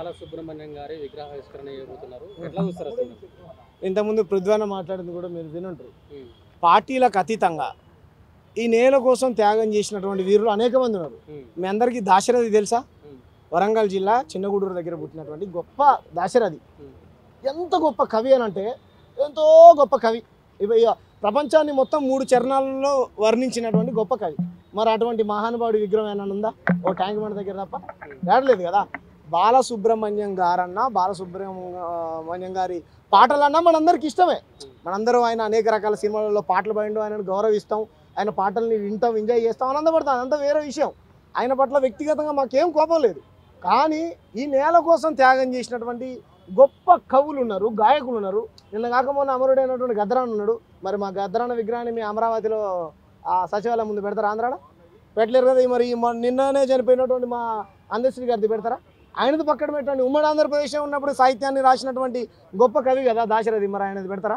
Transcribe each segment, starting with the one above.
బాలసుబ్రహ్మణ్యం గారి విగ్రహావిష్కరణ చేయబోతున్నారు. ఎట్లా చూస్తారు అసలు? ఇంతకుముందు పృథ్వన్న మాట్లాడింది కూడా మీరు వినుంటారు. పార్టీలకు అతీతంగా ఈ నేల కోసం త్యాగం చేసినటువంటి వీరులు అనేక మంది ఉన్నారు. మీ అందరికీ దాశరథి తెలుసా? వరంగల్ జిల్లా చిన్నగూడూరు దగ్గర పుట్టినటువంటి గొప్ప దాశరథి. ఎంత గొప్ప కవి అని అంటే ఎంతో గొప్ప కవి. ప్రపంచాన్ని మొత్తం 3 చరణాలలో వర్ణించినటువంటి గొప్ప కవి. మరి అటువంటి మహానుభావుడి విగ్రహం ఏమైనా ఉందా? ఓ ట్యాంక్ బండ్ దగ్గర తప్ప ఏడలేదు కదా. బాలసుబ్రహ్మణ్యం గారన్నా, బాలసుబ్రహ్మణ్యం గారి పాటలన్నా మనందరికి ఇష్టమే. మనందరం ఆయన అనేక రకాల సినిమాలలో పాటలు పాడిండు, ఆయనను గౌరవిస్తాం, ఆయన పాటల్ని వింటాం, ఎంజాయ్ చేస్తాం, ఆనందపడతాం. అదంతా వేరే విషయం. ఆయన పట్ల వ్యక్తిగతంగా మాకేం కోపం లేదు. కానీ ఈ నేల కోసం త్యాగం చేసినటువంటి గొప్ప కవులు ఉన్నారు, గాయకులు ఉన్నారు. నిన్న కాక మొన్న అమరుడైనటువంటి గద్దరాన్ ఉన్నాడు. మరి మా గద్దరాన విగ్రహాన్ని మీ అమరావతిలో ఆ సచివాలయం ముందు పెడతారా? ఆంధ్రాలో పెట్టలేరు కదా. మరి నిన్ననే చనిపోయినటువంటి మా అందశ్రీ గారిది పెడతారా? ఆయనది పక్కన పెట్టండి. ఉమ్మడి ఆంధ్రప్రదేశ్లో ఉన్నప్పుడు సాహిత్యాన్ని రాసినటువంటి గొప్ప కవి కదా దాశరథి. మరి ఆయనది పెడతారా?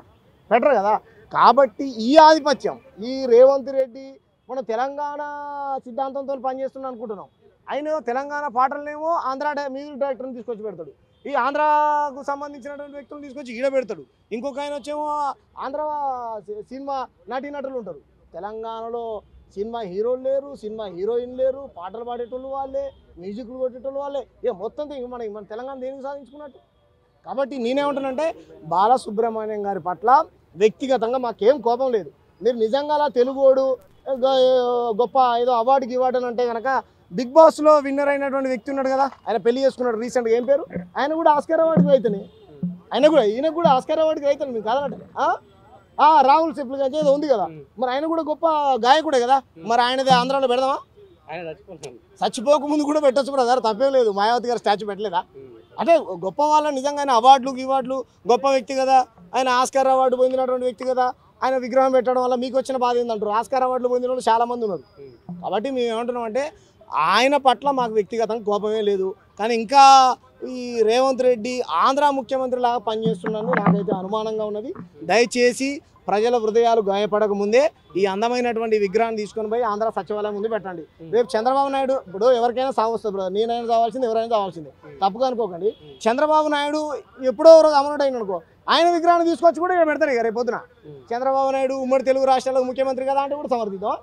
పెట్టరు కదా. కాబట్టి ఈ ఆధిపత్యం, ఈ రేవంత్ రెడ్డి మన తెలంగాణ సిద్ధాంతంతో పనిచేస్తున్నాం అనుకుంటున్నాం. ఆయన తెలంగాణ పాటలనేమో ఆంధ్ర మ్యూజిక్ డైరెక్టర్ని తీసుకొచ్చి పెడతాడు, ఈ ఆంధ్రాకు సంబంధించినటువంటి వ్యక్తులను తీసుకొచ్చి ఈడ పెడతాడు. ఇంకొక ఆయన వచ్చేమో ఆంధ్ర సినిమా నటీనటులు ఉంటారు. తెలంగాణలో సినిమా హీరోలు లేరు, సినిమా హీరోయిన్ లేరు, పాటలు పాడేటోళ్ళు వాళ్ళే, మ్యూజిక్లు కొట్టేటోళ్ళు వాళ్ళే. మొత్తం మన తెలంగాణ దేనికి సాధించుకున్నట్టు. కాబట్టి నేనేమంటానంటే బాలసుబ్రహ్మణ్యం గారి పట్ల వ్యక్తిగతంగా మాకేం కోపం లేదు. మీరు నిజంగా అలా తెలుగోడు గొప్ప ఏదో అవార్డుకి ఇవ్వడం అంటే కనుక బిగ్ బాస్లో విన్నర్ అయినటువంటి వ్యక్తి ఉన్నాడు కదా, ఆయన పెళ్లి చేసుకున్నాడు రీసెంట్గా. ఏం పేరు? ఆయన కూడా ఆస్కార్ అవార్డుకి అవుతాయి. ఈయనకు కూడా ఆస్కార్ అవార్డుకి అవుతాను. మీకు కాదంటే రాహుల్ సిప్లిగంజ్ అంటే ఏదో ఉంది కదా. మరి ఆయన కూడా గొప్ప గాయకుడే కదా. మరి ఆయనది ఆంధ్రాలో పెడదామా? చచ్చిపోక ముందు కూడా పెట్టచ్చు బ్రదర్, తప్పేం లేదు. మాయావతి గారు స్టాచ్యూ పెట్టలేదా? అంటే గొప్ప వాళ్ళ నిజంగా ఆయన అవార్డులు గొప్ప వ్యక్తి కదా, ఆయన ఆస్కార్ అవార్డు పొందినటువంటి వ్యక్తి కదా. ఆయన విగ్రహం పెట్టడం వల్ల మీకు వచ్చిన బాధ ఏంటంటారు? ఆస్కార్ అవార్డులు పొందిన వాళ్ళు చాలా మంది ఉన్నారు. కాబట్టి మేము ఏమంటున్నాం అంటే ఆయన పట్ల మాకు వ్యక్తిగతంగా కోపమే లేదు. కానీ ఇంకా ఈ రేవంత్ రెడ్డి ఆంధ్ర ముఖ్యమంత్రి లాగా పనిచేస్తున్నాను నాకైతే అనుమానంగా ఉన్నది. దయచేసి ప్రజల హృదయాలు గాయపడక ముందే ఈ అందమైనటువంటి విగ్రహాన్ని తీసుకొని పోయి ఆంధ్ర సచివాలయం ముందు పెట్టండి. రేపు చంద్రబాబు నాయుడు ఇప్పుడు ఎవరికైనా సాగు వస్తుంది బ్రదర్, నేనైనా కావాల్సింది, ఎవరైనా కావాల్సిందే, తప్పుగా అనుకోకండి. చంద్రబాబు నాయుడు ఎప్పుడో రోజు అమరుడైన అనుకో, ఆయన విగ్రహాన్ని తీసుకొచ్చి కూడా ఇక్కడ పెడతారు ఇక రేపు పొద్దున. చంద్రబాబు నాయుడు ఉమ్మడి తెలుగు రాష్ట్రాలకు ముఖ్యమంత్రి కదా అంటే కూడా సమర్థిద్దాం.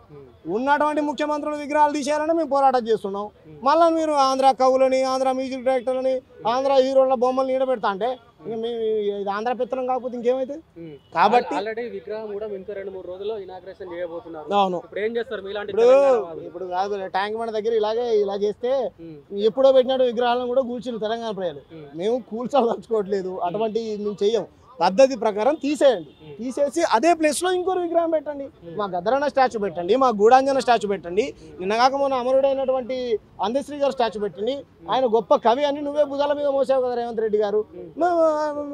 ఉన్నటువంటి ముఖ్యమంత్రుల విగ్రహాలు తీసేయాలని మేము పోరాటం చేస్తున్నాం. మళ్ళీ మీరు ఆంధ్ర కవులని, ఆంధ్ర మ్యూజిక్ డైరెక్టర్లని, ఆంధ్ర హీరోల బొమ్మలు నీడ పెడతా అంటే ఇది ఆంధ్ర పెత్తనం కాకపోతే ఇంకేమైతే. కాబట్టి విగ్రహం కూడా ఇంకా 2-3 రోజుల్లో ఇనాగ్రేషన్ చేయబోతున్నారు. అవును. ఇప్పుడు కాదు, ట్యాంక్ బండ్ దగ్గర ఇలా చేస్తే ఎప్పుడో పెట్టినట్టు విగ్రహాలను కూడా కూల్చిరు తెలంగాణ ప్రజలు. మేము కూల్చాలనుకోవట్లేదు, అటువంటి మేము చెయ్యం. పద్ధతి ప్రకారం తీసేయండి, తీసేసి అదే ప్లేస్లో ఇంకొక విగ్రహం పెట్టండి. మా గద్దరన్న స్టాచ్యూ పెట్టండి, మా గూడాంజన స్టాచ్యూ పెట్టండి, నిన్నగాక మొన్న అమరుడైనటువంటి అందశ్రీ గారు స్టాచ్యూ పెట్టండి. ఆయన గొప్ప కవి అని నువ్వే భుజాల మీద మోసావు కదా రేవంత్ రెడ్డి గారు.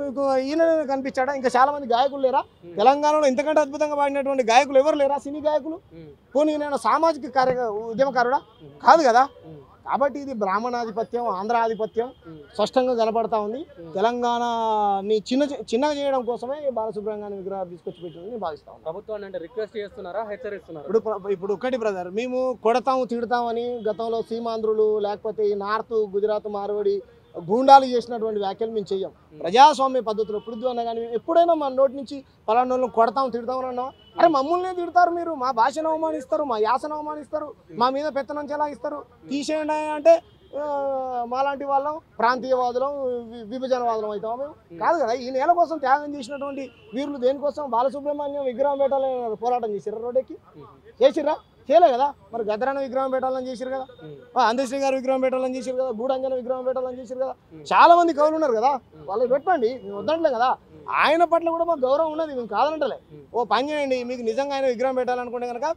మీకు ఈయన కనిపించాడా? ఇంకా చాలా మంది గాయకులు లేరా తెలంగాణలో? ఇంతకంటే అద్భుతంగా పాడినటువంటి గాయకులు ఎవరు లేరా? సినీ గాయకులు? పోనీ నేను సామాజిక ఉద్యమకారుడా? కాదు కదా. కాబట్టి ఇది బ్రాహ్మణాధిపత్యం, ఆంధ్ర ఆధిపత్యం స్పష్టంగా కనపడతా ఉంది. తెలంగాణని చిన్నగా చేయడం కోసమే బాలసుబ్రహ్మణ్యం విగ్రహాలు తీసుకొచ్చి పెట్టిందని భావిస్తాం. ప్రభుత్వాన్ని అంటే రిక్వెస్ట్ చేస్తున్నారా, హెచ్చరిస్తున్నారా? ఇప్పుడు ఒకటి బ్రదర్, మేము కొడతాము తిడతామని గతంలో సీమాంధ్రులు లేకపోతే ఈ నార్త్ గుజరాత్ మార్వాడి గూండాలు చేసినటువంటి వ్యాఖ్యలు మేము చెయ్యం. ప్రజాస్వామ్య పద్ధతిలో పృథ్వీ అన్నా కానీ ఎప్పుడైనా మన నోటి నుంచి పలానా కొడతాం తిడతామని అన్నా, అరే మమ్మల్నే తిడతారు మీరు, మా భాషను అవమానిస్తారు, మా యాసను అవమానిస్తారు, మా మీద పెత్తనం చెలాయిస్తారు, తీసేయండి అంటే మాలాంటి వాళ్ళం ప్రాంతీయవాదులం, విభజనవాదులం అవుతాం మేము? కాదు కదా. ఈ నేల కోసం త్యాగం చేసినటువంటి వీరులు దేనికోసం బాలసుబ్రహ్మణ్యం విగ్రహం పెట్టాలని పోరాటం చేసిర్రా? రోడ్డెక్కి చేసిర్రా? చేయలే కదా. మరి గద్దరన్న విగ్రహం పెట్టాలని చేసిరు కదా, అందశ్రీ గారు విగ్రహం పెట్టాలని చేసిరు కదా, గూడాంజన విగ్రహం పెట్టాలని చేసిరు కదా. చాలా మంది కవులు ఉన్నారు కదా, వాళ్ళు పెట్టండి, మేము వద్దంటలే కదా. ఆయన పట్ల కూడా మాకు గౌరవం ఉన్నది, మేము కాదనంటలే. ఓ పని చేయండి, మీకు నిజంగా ఆయన విగ్రహం పెట్టాలనుకుంటే కనుక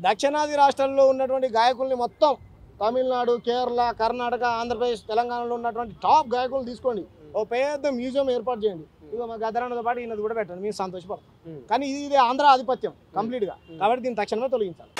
దక్షిణాది రాష్ట్రాల్లో ఉన్నటువంటి గాయకుల్ని మొత్తం తమిళనాడు, కేరళ, కర్ణాటక, ఆంధ్రప్రదేశ్, తెలంగాణలో ఉన్నటువంటి టాప్ గాయకులు తీసుకోండి, ఓ పెద్ద మ్యూజియం ఏర్పాటు చేయండి. ఇక మా గద్దరన్నతో పాటు ఈయనది కూడా పెట్టండి, మేము సంతోషపడతాం. కానీ ఇది ఆంధ్ర ఆధిపత్యం కంప్లీట్గా. కాబట్టి దీన్ని తక్షణమే తొలగించాలి.